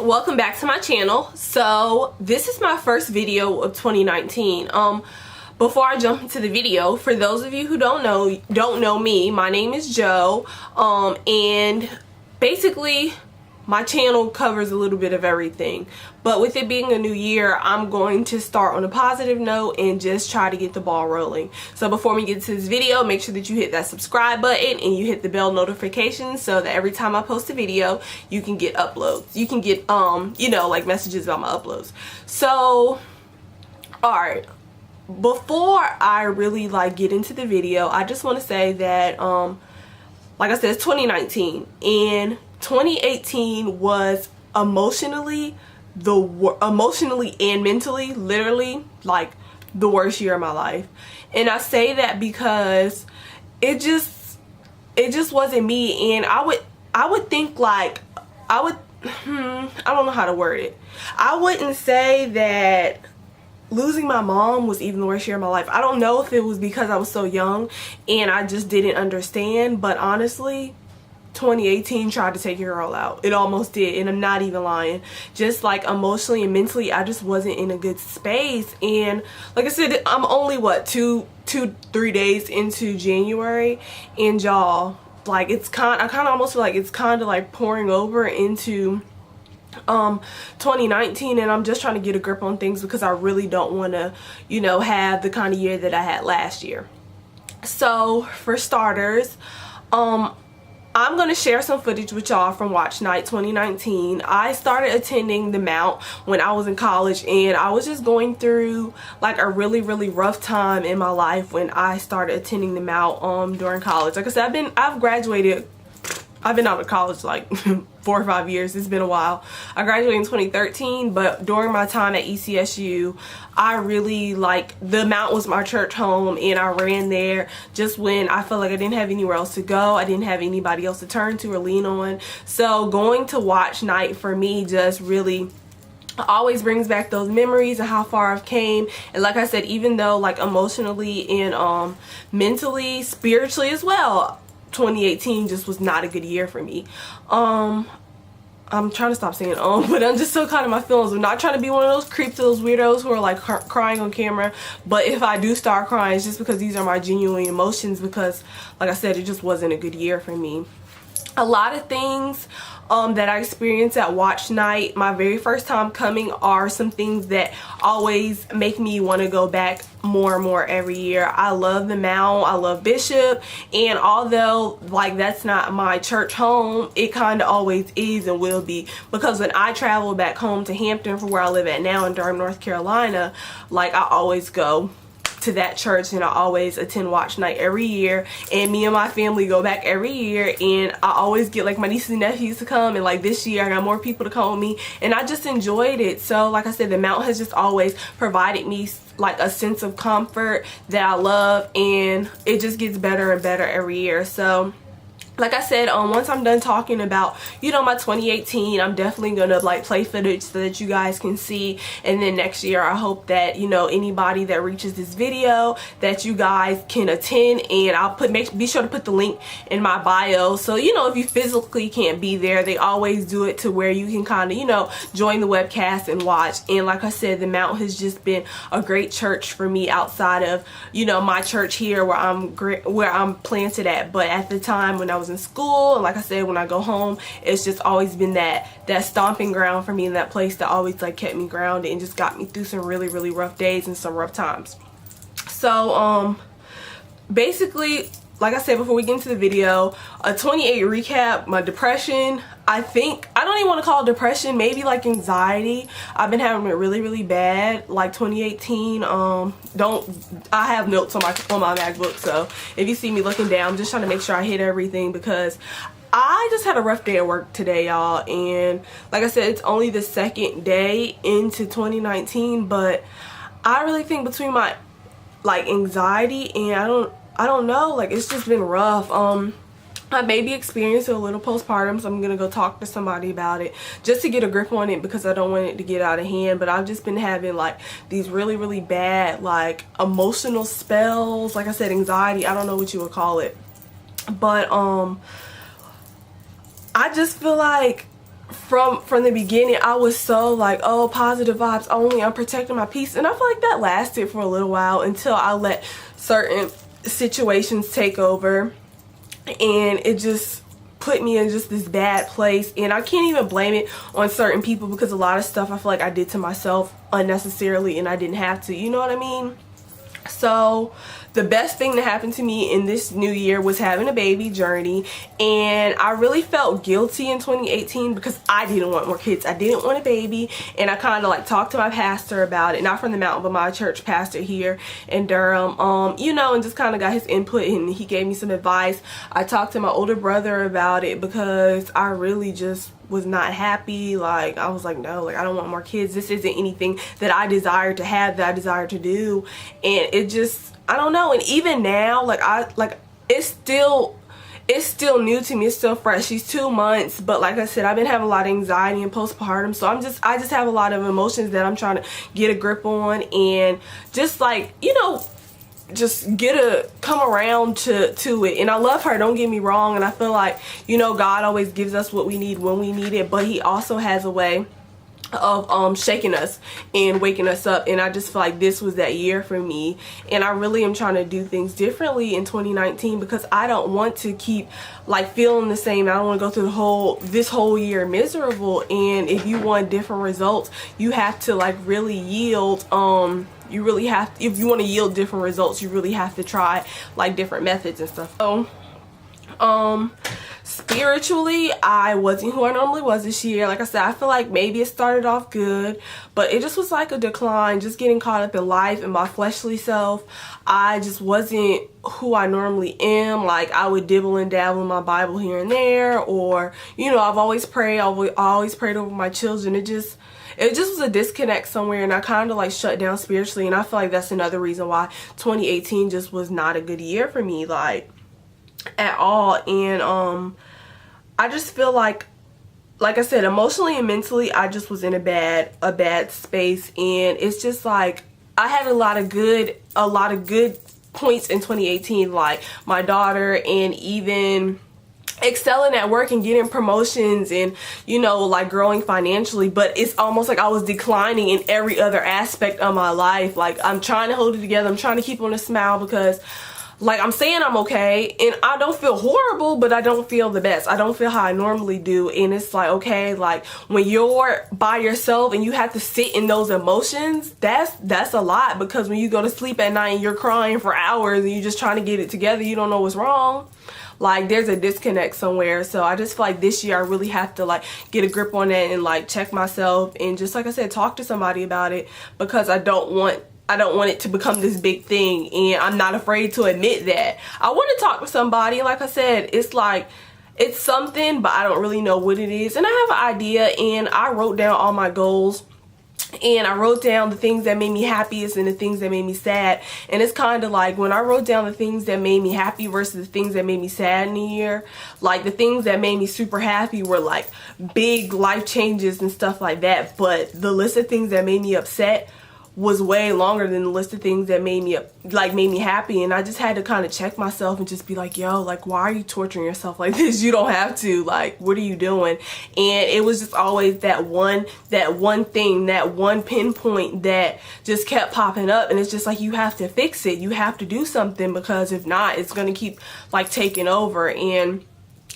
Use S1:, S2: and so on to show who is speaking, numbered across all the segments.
S1: welcome back to my channel. So this is my first video of 2019. Before I jump into the video, for those of you who don't know me, my name is Jo, and basically my channel covers a little bit of everything, but with it being a new year, I'm going to start on a positive note and just try to get the ball rolling. So before we get to this video, make sure that you hit that subscribe button and you hit the bell notification so that every time I post a video, you can get uploads. You can get you know, like messages about my uploads. So alright, before I really get into the video, I just want to say that like I said, it's 2019 and 2018 was emotionally and mentally literally like the worst year of my life. And I say that because it just wasn't me. And I would think like I don't know how to word it. I wouldn't say that losing my mom was even the worst year of my life. I don't know if it was because I was so young and I just didn't understand, but honestly 2018 tried to take your girl out. It almost did, and I'm not even lying. Just like emotionally and mentally, I just wasn't in a good space. And like I said, I'm only what 2-3 days into January, and y'all, like I kind of almost feel like it's kind of like pouring over into 2019, and I'm just trying to get a grip on things because I really don't want to, you know, have the kind of year that I had last year. So for starters, I'm going to share some footage with y'all from Watchnight 2019. I started attending the Mount when I was in college, and I was just going through like a really rough time in my life when I started attending the Mount during college. Like I said, I've graduated. I've been out of college like 4 or 5 years. It's been a while. I graduated in 2013, but during my time at ECSU, I really the Mount was my church home, and I ran there just when I felt like I didn't have anywhere else to go. I didn't have anybody else to turn to or lean on. So going to Watchnight for me just really always brings back those memories of how far I've came. And like I said, even though like emotionally and mentally, spiritually as well, 2018 just was not a good year for me. I'm trying to stop saying but I'm just so caught in my feelings. I'm not trying to be one of those creeps, those weirdos who are like crying on camera, but if I do start crying, it's just because these are my genuine emotions, because like I said, it just wasn't a good year for me. A lot of things that I experienced at Watchnight my very first time coming are some things that always make me want to go back more and more every year. I love the Mount, I love Bishop, and although like that's not my church home, it kind of always is and will be, because when I travel back home to Hampton for where I live at now in Durham, North Carolina, like I always go to that church, and I always attend Watchnight every year, and me and my family go back every year, and I always get like my nieces and nephews to come, and like this year I got more people to come with me, and I just enjoyed it. So like I said, the Mount has just always provided me like a sense of comfort that I love, and it just gets better and better every year. So like I said, once I'm done talking about, you know, my 2018, I'm definitely gonna like play footage so that you guys can see. And then next year, I hope that, you know, anybody that reaches this video, that you guys can attend, and I'll be sure to put the link in my bio. So, you know, if you physically can't be there, they always do it to where you can kind of, you know, join the webcast and watch. And like I said, the Mount has just been a great church for me outside of, you know, my church here where I'm planted at. But at the time when I was in school, and like I said, when I go home, it's just always been that stomping ground for me, and that place that always like kept me grounded and just got me through some really rough days and some rough times. So basically, like I said before we get into the video, a 28 recap, my depression. I don't even want to call it depression, maybe like anxiety. I've been having it really bad like 2018. I have notes on my MacBook, so if you see me looking down, I'm just trying to make sure I hit everything, because I just had a rough day at work today, y'all. And like I said, it's only the second day into 2019, but I really think between my like anxiety and I don't know, like it's just been rough. I may be experiencing a little postpartum, so I'm gonna go talk to somebody about it just to get a grip on it, because I don't want it to get out of hand. But I've just been having like these really bad like emotional spells, like I said, anxiety, I don't know what you would call it. But I just feel like from the beginning, I was so like, oh, positive vibes only, I'm protecting my peace, and I feel like that lasted for a little while until I let certain situations take over, and it just put me in just this bad place. And I can't even blame it on certain people, because a lot of stuff I feel like I did to myself unnecessarily and I didn't have to, you know what I mean? So the best thing that happened to me in this new year was having a baby journey, and I really felt guilty in 2018 because I didn't want more kids. I didn't want a baby, and I kind of like talked to my pastor about it, not from the mountain, but my church pastor here in Durham, you know, and just kind of got his input, and he gave me some advice. I talked to my older brother about it because I really just was not happy. Like, I was like, no, like, I don't want more kids. This isn't anything that I desire to have, that I desire to do. And it just, I don't know. And even now, it's still new to me. It's still fresh. She's 2 months, but like I said, I've been having a lot of anxiety and postpartum, so I just have a lot of emotions that I'm trying to get a grip on, and just like, you know, just come around to it. And I love her, don't get me wrong, and I feel like, you know, God always gives us what we need when we need it, but he also has a way of shaking us and waking us up. And I just feel like this was that year for me, and I really am trying to do things differently in 2019, because I don't want to keep like feeling the same. I don't want to go through this whole year miserable. And if you want different results, you have to like really yield. You really have, if you want to yield different results, you really have to try like different methods and stuff. So spiritually, I wasn't who I normally was this year. Like I said, I feel like maybe it started off good, but it just was like a decline, just getting caught up in life and my fleshly self. I just wasn't who I normally am. Like, I would dibble and dabble in my Bible here and there, or, you know, I've always prayed. I always prayed over my children. It just was a disconnect somewhere, and I kind of like shut down spiritually. And I feel like that's another reason why 2018 just was not a good year for me, like, at all. And I just feel like I said, emotionally and mentally, I just was in a bad space. And it's just like, I had a lot of good points in 2018, like my daughter, and even excelling at work and getting promotions, and, you know, like growing financially. But it's almost like I was declining in every other aspect of my life. Like, I'm trying to hold it together, I'm trying to keep on a smile, because like, I'm saying I'm okay, and I don't feel horrible, but I don't feel the best. I don't feel how I normally do. And it's like, okay, like when you're by yourself and you have to sit in those emotions, that's a lot, because when you go to sleep at night and you're crying for hours and you're just trying to get it together, you don't know what's wrong. Like, there's a disconnect somewhere. So I just feel like this year I really have to like get a grip on that and like check myself, and just, like I said, talk to somebody about it, because I don't want it to become this big thing, and I'm not afraid to admit that. I want to talk to somebody. Like I said, it's like, it's something, but I don't really know what it is. And I have an idea, and I wrote down all my goals, and I wrote down the things that made me happiest and the things that made me sad. And it's kind of like, when I wrote down the things that made me happy versus the things that made me sad in the year, like the things that made me super happy were like big life changes and stuff like that, but the list of things that made me upset was way longer than the list of things that made me happy. And I just had to kind of check myself and just be like, yo, like, why are you torturing yourself like this? You don't have to. Like, what are you doing? And it was just always that one thing, that one pinpoint that just kept popping up. And it's just like, you have to fix it. You have to do something, because if not, it's going to keep like taking over. And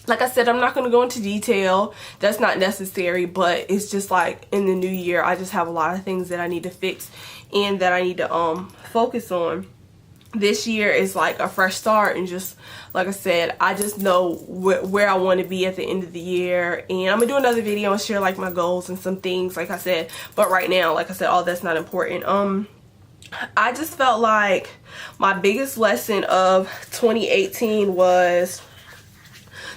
S1: like I said, I'm not going to go into detail. That's not necessary, but it's just like, in the new year, I just have a lot of things that I need to fix and that I need to focus on. This year is like a fresh start, and just like I said, I just know where I want to be at the end of the year. And I'm gonna do another video and share like my goals and some things, like I said. But right now, like I said, all that's not important. I just felt like my biggest lesson of 2018 was,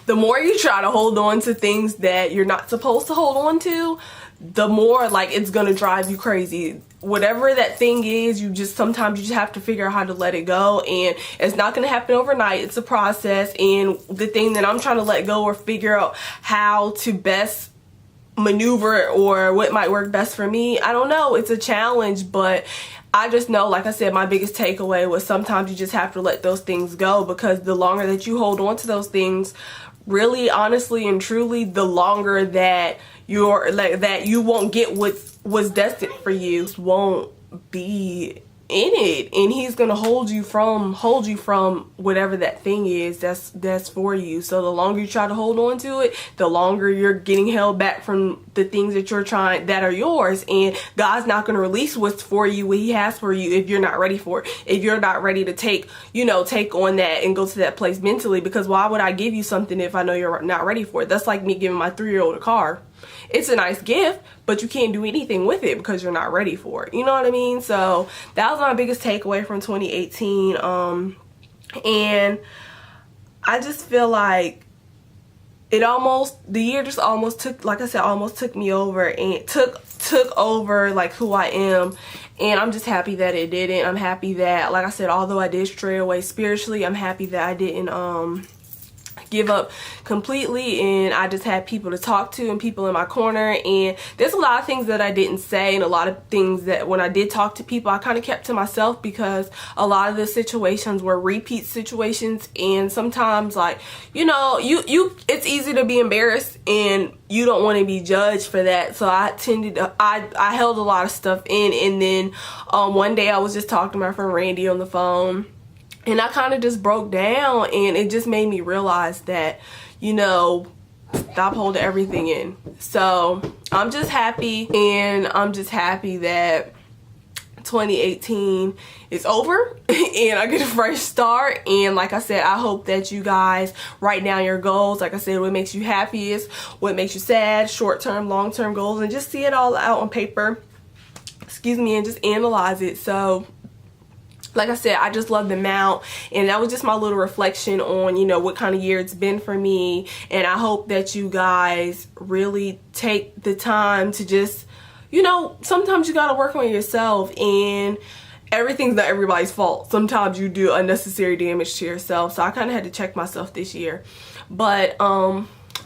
S1: the more you try to hold on to things that you're not supposed to hold on to, the more like it's gonna drive you crazy. Whatever that thing is, sometimes you just have to figure out how to let it go, and it's not gonna happen overnight. It's a process. And the thing that I'm trying to let go, or figure out how to best maneuver, or what might work best for me, I don't know, it's a challenge. But I just know, like I said, my biggest takeaway was, sometimes you just have to let those things go, because the longer that you hold on to those things, really, honestly and truly, the longer that you won't get what was destined for you, won't be in it, and he's gonna hold you from whatever that thing is that's for you. So the longer you try to hold on to it, the longer you're getting held back from the things that that are yours. And God's not gonna release what's for you, what he has for you, if you're not ready for it, if you're not ready to take on that and go to that place mentally. Because why would I give you something if I know you're not ready for it? That's like me giving my 3-year-old a car. It's a nice gift, but you can't do anything with it because you're not ready for it. You know what I mean? So that was my biggest takeaway from 2018. And I just feel like the year just almost took, like I said, almost took me over, and took over like who I am. And I'm just happy that it didn't. I'm happy that, like I said, although I did stray away spiritually, I'm happy that I didn't give up completely, and I just had people to talk to and people in my corner. And there's a lot of things that I didn't say, and a lot of things that when I did talk to people, I kind of kept to myself, because a lot of the situations were repeat situations. And sometimes, like, it's easy to be embarrassed, and you don't want to be judged for that. So I held a lot of stuff in. And then one day I was just talking to my friend Randy on the phone, and I kind of just broke down, and it just made me realize that, stop holding everything in. So I'm just happy, and I'm just happy that 2018 is over and I get a fresh start. And like I said, I hope that you guys write down your goals. Like I said, what makes you happiest, what makes you sad, short-term, long-term goals, and just see it all out on paper, and just analyze it. So like I said, I just love them out, and that was just my little reflection on, what kind of year it's been for me. And I hope that you guys really take the time to just, sometimes you gotta work on yourself, and everything's not everybody's fault. Sometimes you do unnecessary damage to yourself. So I kind of had to check myself this year. But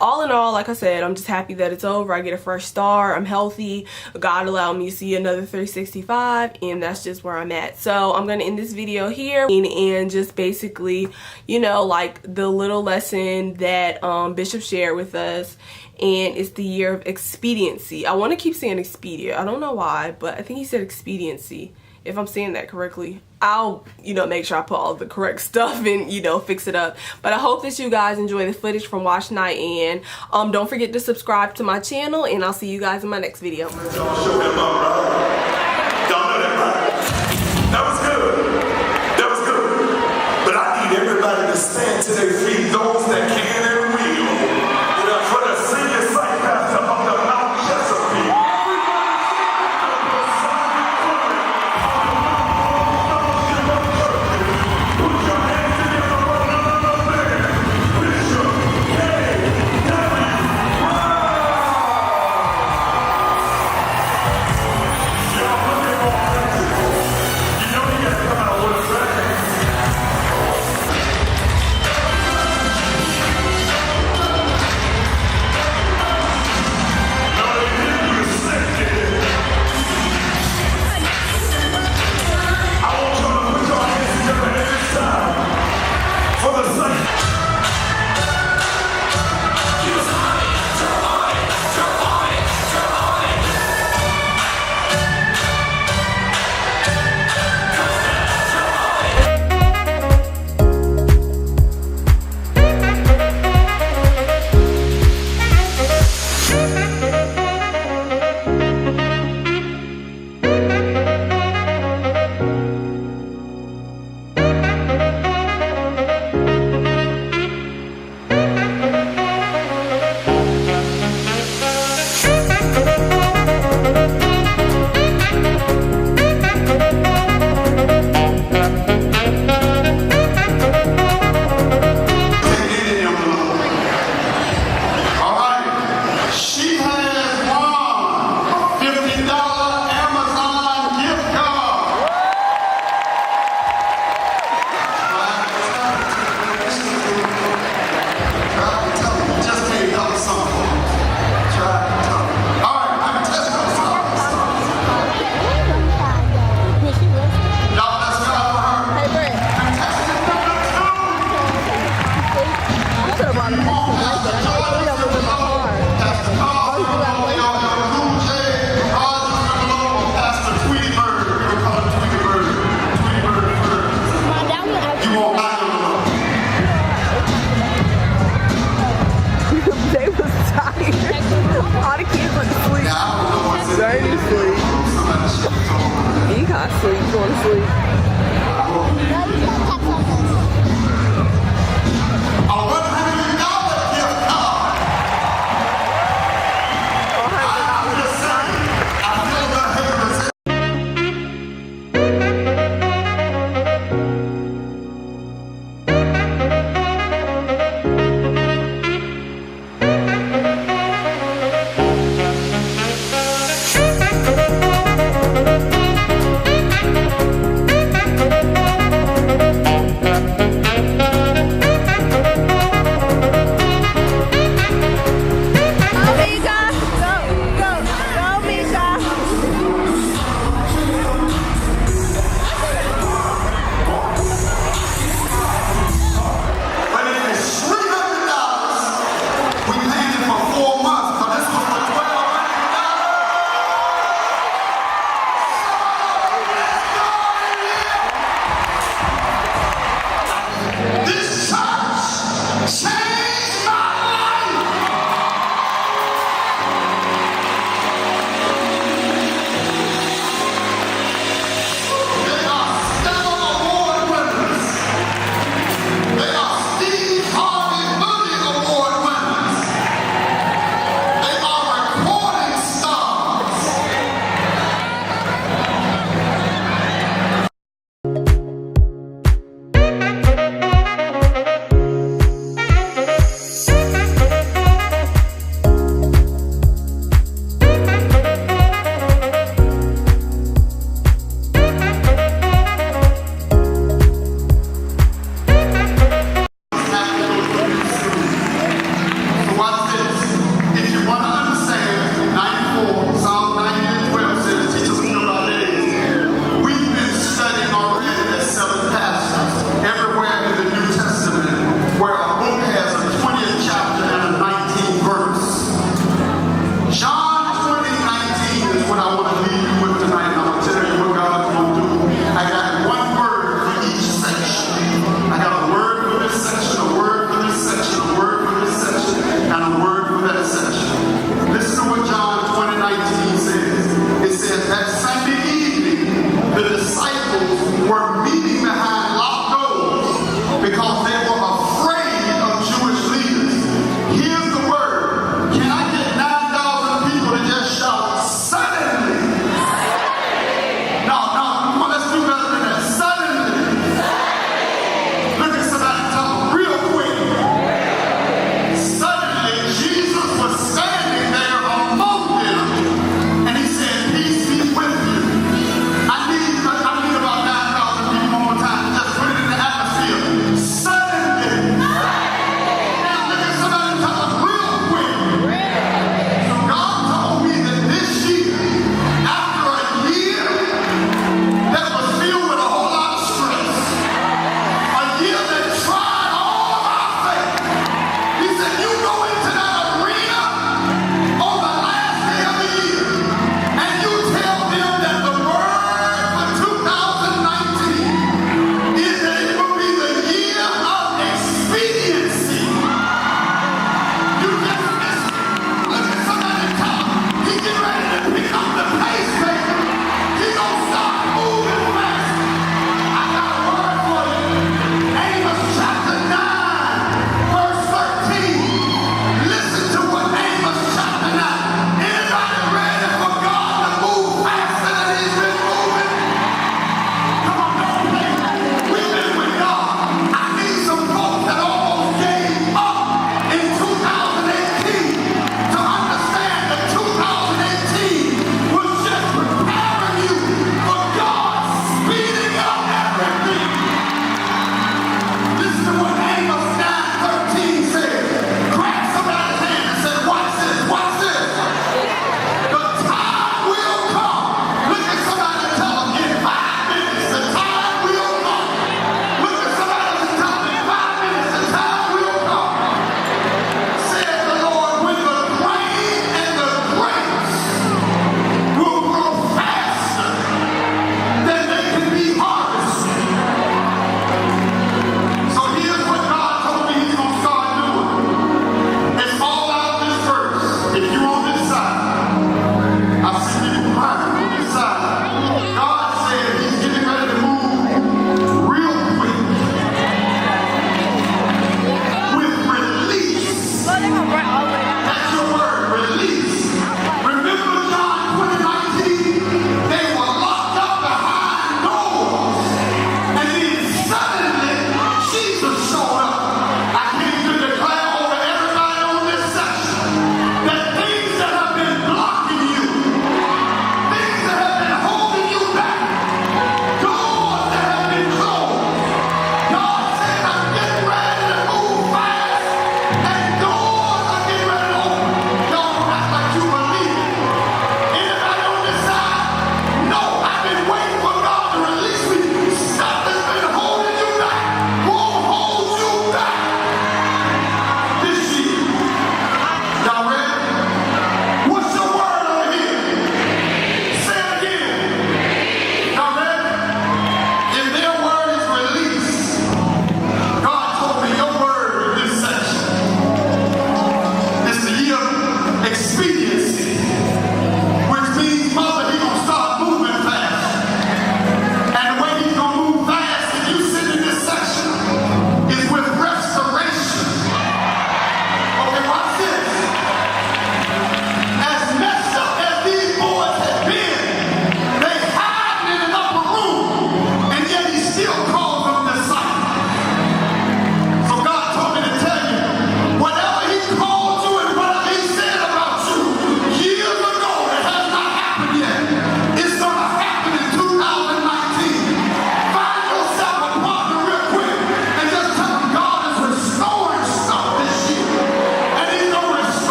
S1: all in all, like I said, I'm just happy that it's over. I get a fresh start. I'm healthy. God allowed me to see another 365, and that's just where I'm at. So I'm going to end this video here, and just basically, like the little lesson that Bishop shared with us. And it's the year of expediency. I want to keep saying Expedia. I don't know why, but I think he said expediency. If I'm saying that correctly, I'll, make sure I put all the correct stuff and, fix it up. But I hope that you guys enjoy the footage from Watchnight, and don't forget to subscribe to my channel, and I'll see you guys in my next video.
S2: Y'all show them up, right? Y'all know that, right? That was good. That was good. But I need everybody to stand to their feet, those that can and will. For the senior site pastor of the Mount Chesapeake.
S3: Bye.